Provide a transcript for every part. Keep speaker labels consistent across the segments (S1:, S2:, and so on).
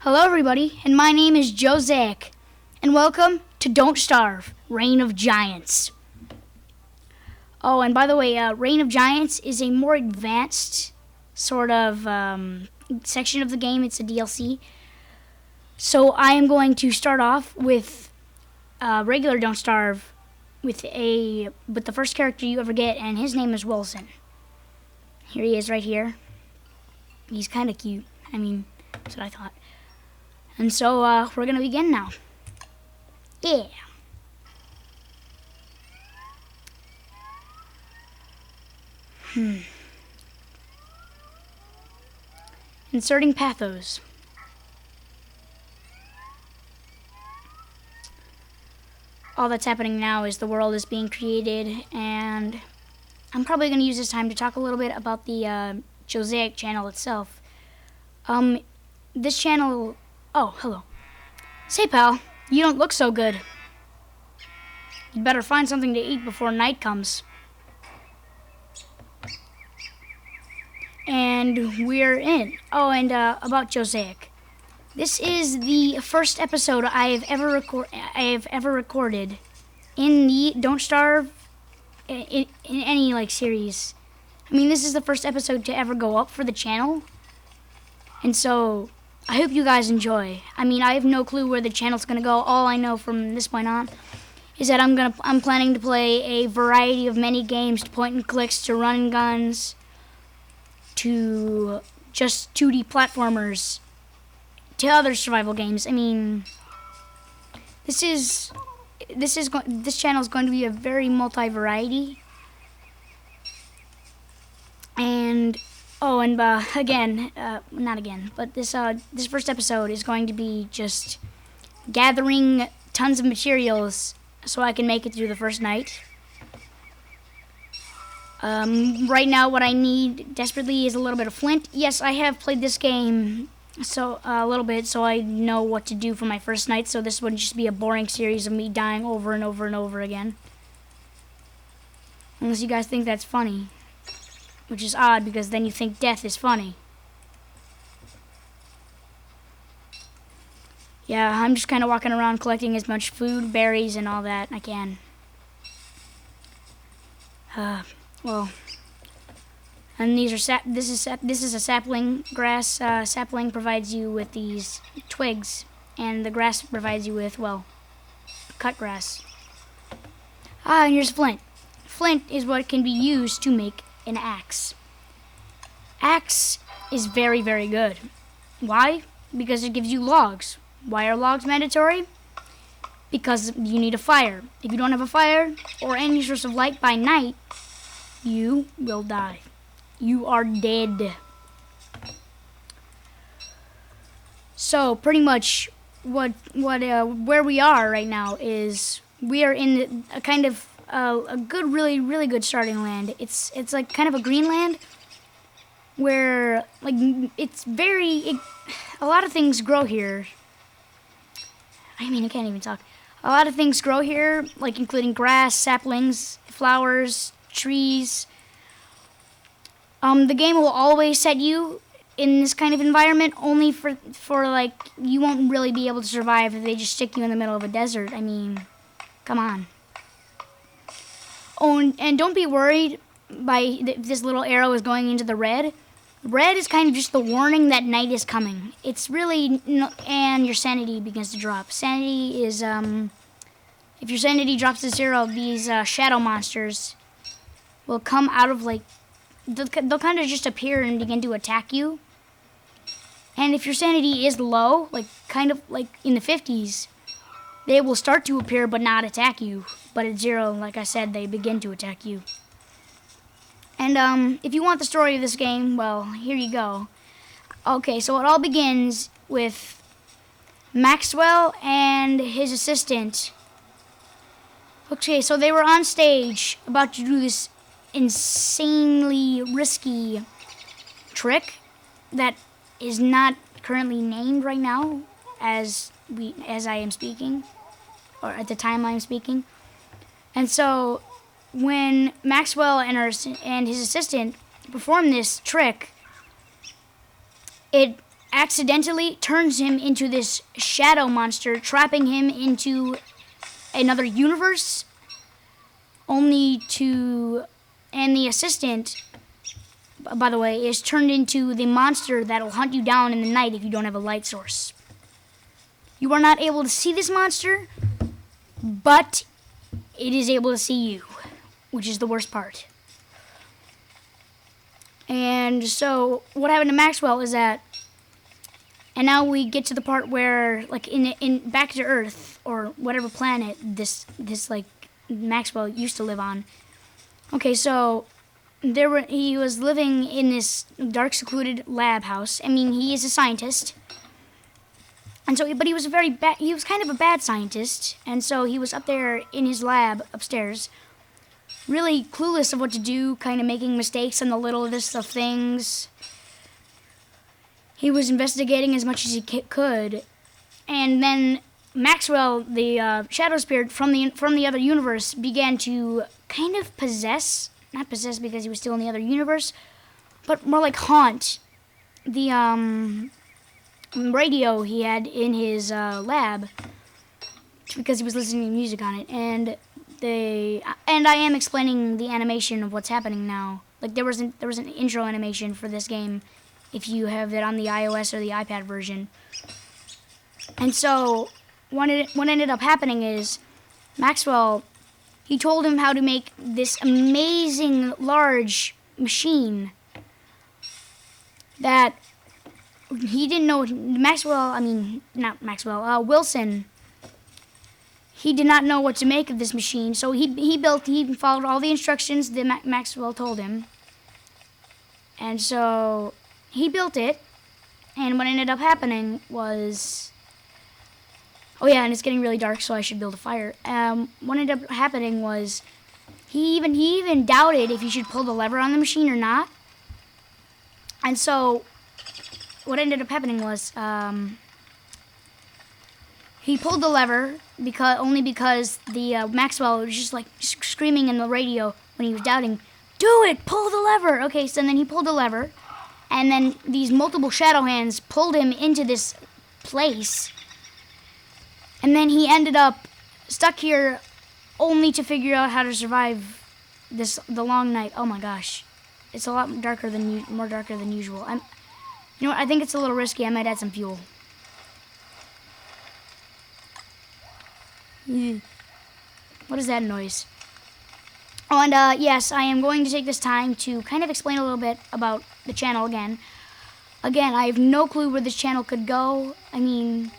S1: Hello, everybody, and my name is Josaic, and welcome to Don't Starve, Reign of Giants. Oh, and by the way, Reign of Giants is a more advanced sort of section of the game. It's a DLC. So I am going to start off with regular Don't Starve with the first character you ever get, and his name is Wilson. Here he is right here. He's kind of cute. I mean, that's what I thought. And so we're going to begin now. Yeah. Inserting pathos. All that's happening now is the world is being created, and I'm probably going to use this time to talk a little bit about the Josaic channel itself. This channel... Oh, hello. Say, pal, you don't look so good. You'd better find something to eat before night comes. And we're in. Oh, and about Josaic. This is the first episode I have ever recorded in the Don't Starve in any series. I mean, this is the first episode to ever go up for the channel. And so I hope you guys enjoy. I mean, I have no clue where the channel's gonna go. All I know from this point on is that I'm planning to play a variety of many games, to point and clicks, to run and guns, to just 2D platformers, to other survival games. I mean, this channel is going to be a very multi-variety. And not again, but this first episode is going to be just gathering tons of materials so I can make it through the first night. Right now, what I need desperately is a little bit of flint. Yes, I have played this game a little bit, so I know what to do for my first night, so this wouldn't just be a boring series of me dying over and over and over again. Unless you guys think that's funny. Which is odd, because then you think death is funny. Yeah, I'm just kind of walking around collecting as much food, berries, and all that I can. And these are this is a sapling. Grass sapling provides you with these twigs, and the grass provides you with, cut grass. And here's flint. Flint is what can be used to make an axe. Axe is very, very good. Why? Because it gives you logs. Why are logs mandatory? Because you need a fire. If you don't have a fire or any source of light by night, you will die. You are dead. So pretty much where we are right now is we are in a kind of a good, really, really good starting land. It's like kind of a greenland where a lot of things grow here. I mean, I can't even talk. A lot of things grow here, including grass, saplings, flowers, trees. The game will always set you in this kind of environment only for you won't really be able to survive if they just stick you in the middle of a desert. I mean, come on. Oh, and don't be worried by this little arrow is going into the red. Red is kind of just the warning that night is coming. It's really, and your sanity begins to drop. Sanity is, if your sanity drops to 0, these shadow monsters will come out of, they'll kind of just appear and begin to attack you. And if your sanity is low, kind of in the 50s, they will start to appear but not attack you. But at 0, like I said, they begin to attack you. And if you want the story of this game, well, here you go. Okay, so it all begins with Maxwell and his assistant. Okay, so they were on stage about to do this insanely risky trick that is not currently named right now as I am speaking, or at the time I'm speaking. And so when Maxwell and his assistant performed this trick, it accidentally turns him into this shadow monster, trapping him into another universe, only to... And the assistant, by the way, is turned into the monster that'll hunt you down in the night if you don't have a light source. You are not able to see this monster, but it is able to see you, which is the worst part. And so what happened to Maxwell is that, and now we get to the part where, like, in back to Earth, or whatever planet this like Maxwell used to live on. Okay, so he was living in this dark, secluded lab house. I mean, he is a scientist. And so, but he was he was kind of a bad scientist, and so he was up there in his lab upstairs, really clueless of what to do, kind of making mistakes on the littlest of things. He was investigating as much as he could, and then Maxwell, the shadow spirit from the other universe, began to kind of not possess because he was still in the other universe, but more like haunt the radio he had in his lab, because he was listening to music on it. And I am explaining the animation of what's happening now. Like, there was an intro animation for this game if you have it on the iOS or the iPad version. And so what ended up happening is Maxwell, he told him how to make this amazing large machine that he didn't know. Wilson, he did not know what to make of this machine, so he followed all the instructions that Maxwell told him. And so he built it, and what ended up happening was... Oh yeah, and it's getting really dark, so I should build a fire. What ended up happening was he even doubted if he should pull the lever on the machine or not. And so what ended up happening was he pulled the lever because the Maxwell was just like screaming in the radio when he was doubting, "Do it! Pull the lever!" Okay, so then he pulled the lever, and then these multiple shadow hands pulled him into this place. And then he ended up stuck here only to figure out how to survive the long night. Oh my gosh. It's a lot more darker than usual. You know what? I think it's a little risky. I might add some fuel. What is that noise? Oh, and yes, I am going to take this time to kind of explain a little bit about the channel again. Again, I have no clue where this channel could go. I mean...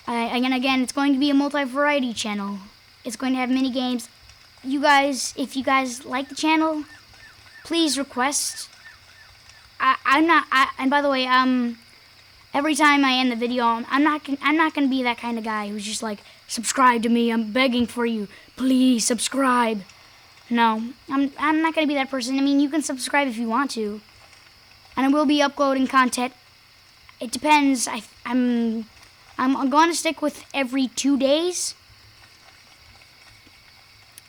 S1: Again, it's going to be a multi-variety channel. It's going to have mini games. You guys, if you guys like the channel, please request. And by the way, every time I end the video, I'm not gonna be that kind of guy who's just like, subscribe to me. I'm begging for you, please subscribe. No, I'm not gonna be that person. I mean, you can subscribe if you want to, and I will be uploading content. It depends. I'm going to stick with every 2 days,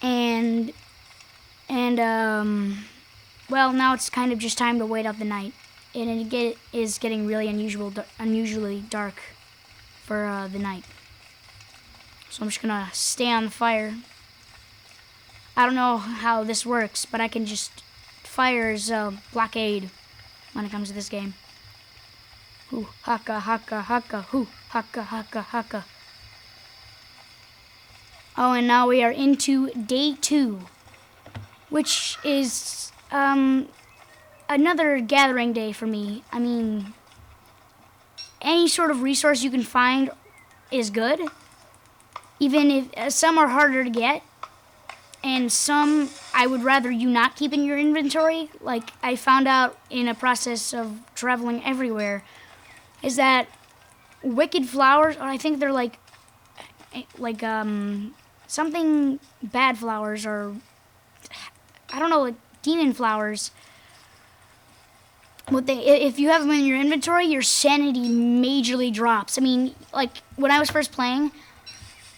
S1: and well, now it's kind of just time to wait out the night, and it is getting really unusually dark for the night. So I'm just gonna stay on the fire. I don't know how this works, but I can just fire as blockade when it comes to this game. Hoo, haka, haka, haka, hoo, haka, haka, haka. Oh, and now we are into day 2, which is another gathering day for me. I mean, any sort of resource you can find is good, even if some are harder to get, and some I would rather you not keep in your inventory. Like I found out in a process of traveling everywhere, is that wicked flowers, or I think they're like something bad flowers, or I don't know, like demon flowers. If you have them in your inventory, your sanity majorly drops. I mean, like when I was first playing,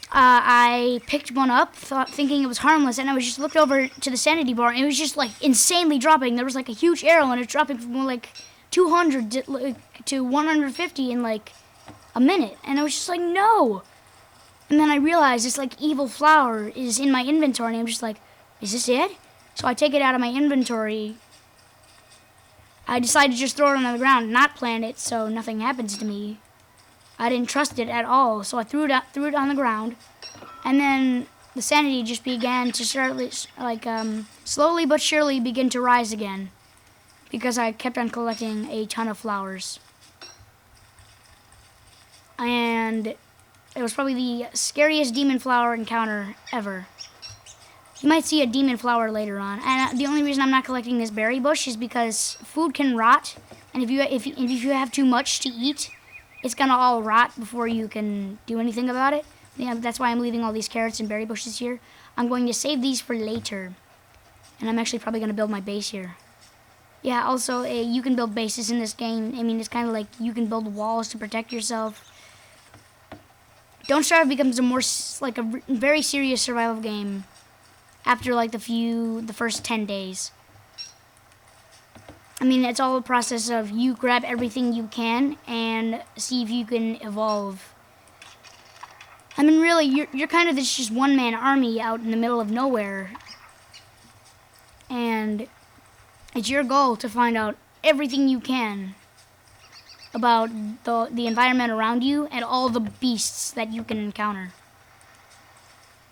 S1: I picked one up, thinking it was harmless, and I was just looked over to the sanity bar, and it was just like insanely dropping. There was like a huge arrow, and it was dropping from like 200 to 150 in like a minute. And I was just like, no. And then I realized this like evil flower is in my inventory, and I'm just like, is this it? So I take it out of my inventory. I decided to just throw it on the ground, not plant it, so nothing happens to me. I didn't trust it at all, so I threw it on the ground, and then the sanity just began to slowly but surely begin to rise again, because I kept on collecting a ton of flowers. And it was probably the scariest demon flower encounter ever. You might see a demon flower later on, and the only reason I'm not collecting this berry bush is because food can rot, and if you have too much to eat, it's gonna all rot before you can do anything about it. Yeah, that's why I'm leaving all these carrots and berry bushes here. I'm going to save these for later, and I'm actually probably gonna build my base here. Yeah, also you can build bases in this game. I mean, it's kind of like you can build walls to protect yourself. Don't Starve becomes a very serious survival game after like the first 10 days. I mean, it's all a process of you grab everything you can and see if you can evolve. I mean, really, you're kind of this just one-man army out in the middle of nowhere. And it's your goal to find out everything you can about the environment around you and all the beasts that you can encounter.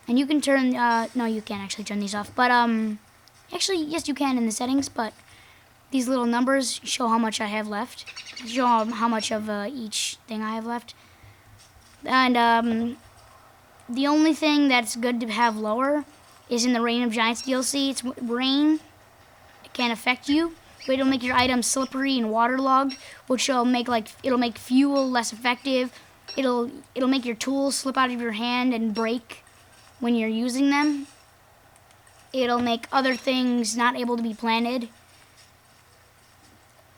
S1: And you can turn, no, you can't actually turn these off. But, actually, yes, you can in the settings, but these little numbers show how much I have left. Show how much of each thing I have left. And, the only thing that's good to have lower is in the Reign of Giants DLC. It's rain. It can't affect you, but it'll make your items slippery and waterlogged, which will make it'll make fuel less effective. It'll make your tools slip out of your hand and break when you're using them. It'll make other things not able to be planted.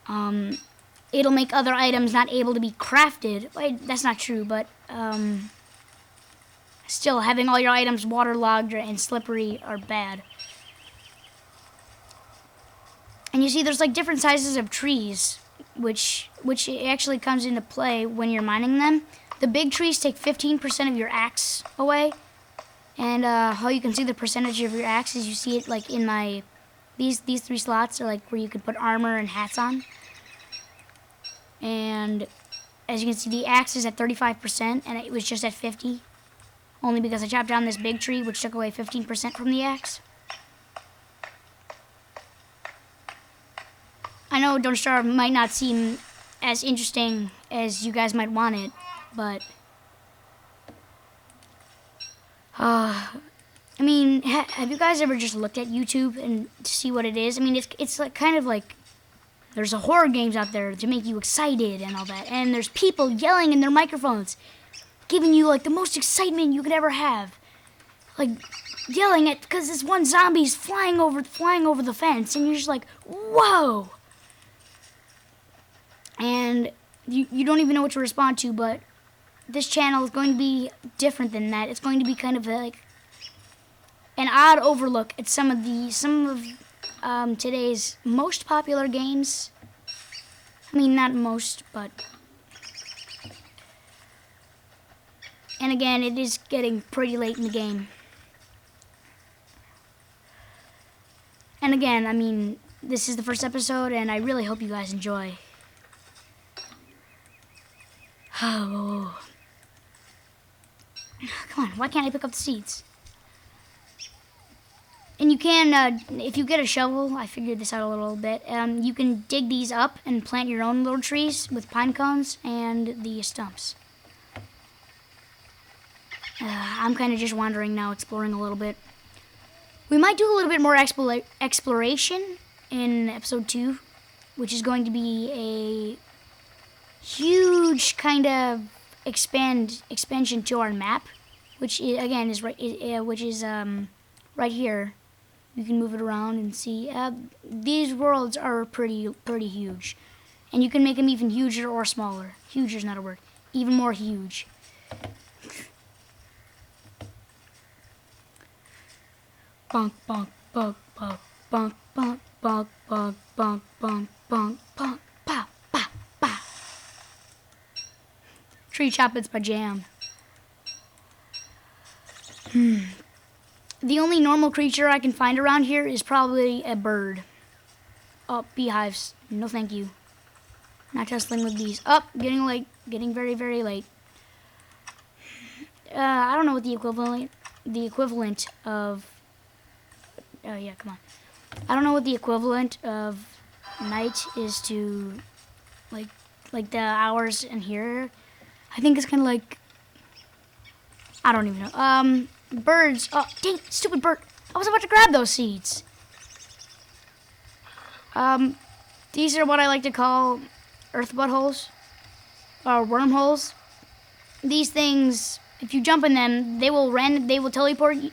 S1: It'll make other items not able to be crafted. Wait, that's not true, but still, having all your items waterlogged and slippery are bad. And you see, there's like different sizes of trees, which actually comes into play when you're mining them. The big trees take 15% of your axe away, and how you can see the percentage of your axe is you see it like in these 3 slots are like where you could put armor and hats on. And as you can see, the axe is at 35%, and it was just at 50%. Only because I chopped down this big tree, which took away 15% from the axe. I know Don't Starve might not seem as interesting as you guys might want it, but I mean, have you guys ever just looked at YouTube and to see what it is? I mean, it's like kind of like there's a horror games out there to make you excited and all that, and there's people yelling in their microphones, giving you like the most excitement you could ever have, like yelling at because this one zombie's flying over the fence, and you're just like, whoa! And you don't even know what to respond to. But this channel is going to be different than that. It's going to be kind of like an odd overlook at some of today's most popular games. I mean, not most, but. And again, it is getting pretty late in the game. And again, I mean, this is the first episode, and I really hope you guys enjoy. Oh. Come on, why can't I pick up the seeds? And you can, if you get a shovel, I figured this out a little bit, you can dig these up and plant your own little trees with pine cones and the stumps. I'm kind of just wandering now, exploring a little bit. We might do a little bit more exploration in episode 2, which is going to be a huge kind of expansion to our map, which is, again is right here. You can move it around and see. These worlds are pretty huge, and you can make them even huger or smaller. Huger is not a word. Even more huge. Bonk, bonk, bonk, bonk, bonk, bonk, bonk, bonk, bonk, bonk, bonk, bonk, pow. Tree chopping's my jam. The only normal creature I can find around here is probably a bird. Oh, beehives. No thank you. Not tussling with bees. Oh, getting late. Getting very, very late. I don't know what the equivalent of... Oh, yeah, come on. I don't know what the equivalent of night is to, like the hours in here. I think it's kind of like... I don't even know. Birds. Oh, dang, stupid bird. I was about to grab those seeds. These are what I like to call earth buttholes. Or wormholes. These things, if you jump in them, they will teleport.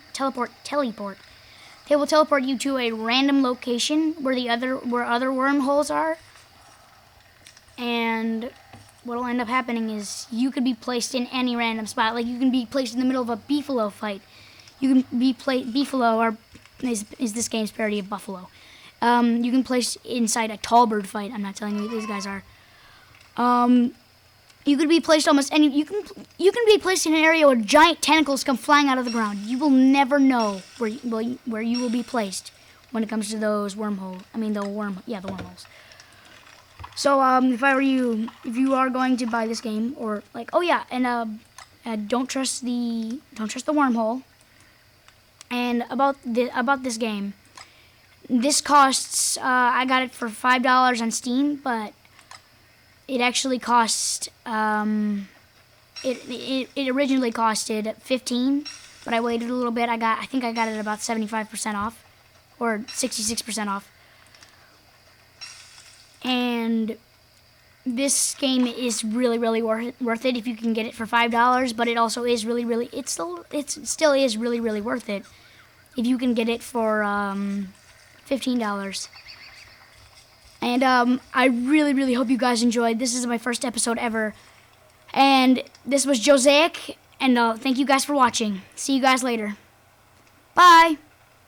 S1: They will teleport you to a random location where other wormholes are. And what'll end up happening is you could be placed in any random spot. Like you can be placed in the middle of a beefalo fight. You can be beefalo, or is this game's parody of buffalo. You can place inside a tall bird fight. I'm not telling you who these guys are. You could be placed almost any. You can be placed in an area where giant tentacles come flying out of the ground. You will never know where you will be placed when it comes to those wormholes. I mean the wormholes. So if I were you, if you are going to buy this game, or like, oh yeah, and don't trust the wormhole. And about this game, this costs. I got it for $5 on Steam, but it actually cost. It originally costed $15, but I waited a little bit. I think I got it about 75% off, or 66% off. And this game is really, really worth it if you can get it for $5. But it also is really, really. It still is really, really worth it if you can get it for $15. And I really, really hope you guys enjoyed. This is my first episode ever. And this was Josaic. And thank you guys for watching. See you guys later. Bye.